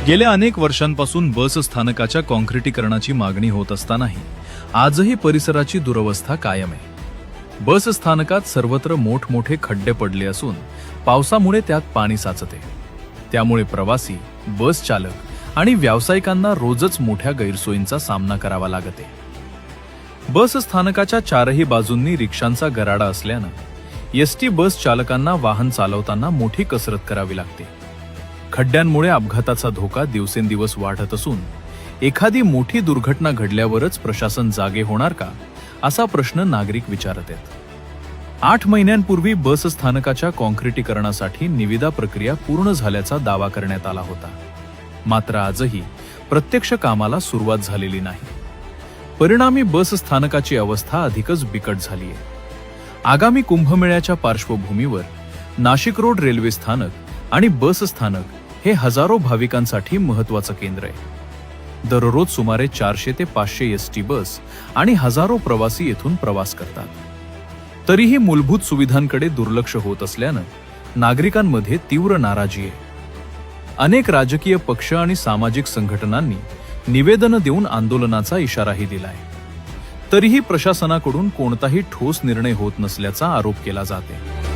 गेल्या अनेक वर्षांपासून बस स्थानकाच्या काँक्रिटीकरणाची मागणी होत असतानाही आजही परिसराची दुरवस्था कायम आहे। बस स्थानकात सर्वत्र मोठमोठे खड्डे पडले असून पावसामुळे त्यात पाणी साचते। त्यामुळे प्रवासी, बस चालक आणि व्यावसायिकांना रोजच मोठ्या गैरसोयींचा सामना करावा लागते। बस स्थानकाच्या चारही बाजूंनी रिक्षांचा गराडा असल्यानं एसटी बस चालकांना वाहन चालवताना मोठी कसरत करावी लागते। खड्ड्यांमुळे अपघाताचा धोका दिवसेंदिवस वाढत असून एखादी मोठी दुर्घटना घडल्यावरच प्रशासन जागे होणार का, असा प्रश्न नागरिक विचारत आहेत। 8 महिन्यांपूर्वी बस स्थानकाच्या काँक्रिटीकरणासाठी निविदा प्रक्रिया पूर्ण झाल्याचा दावा करण्यात आला होता, मात्र आजही प्रत्यक्ष कामाला सुरुवात झालेली नाही। परिणामी बस स्थानकाची अवस्था अधिकच बिकट झाली आहे। आगामी कुंभमेळ्याच्या पार्श्वभूमीवर नाशिक रोड रेल्वे स्थानक आणि बस स्थानक हे हजारो भाविकांसाठी महत्त्वाचं केंद्र आहे। दररोज सुमारे 400 ते 500 एसटी बस आणि हजारो प्रवासी येथून प्रवास करतात। तरीही मूलभूत सुविधांकडे दुर्लक्ष होत असल्यानं नागरिकांमध्ये तीव्र नाराजी आहे। अनेक राजकीय पक्ष आणि सामाजिक संघटनांनी निवेदनं देऊन आंदोलनाचा इशाराही दिलाय। तरीही प्रशासनाकडून कोणताही ठोस निर्णय होत नसल्याचा आरोप केला जातो।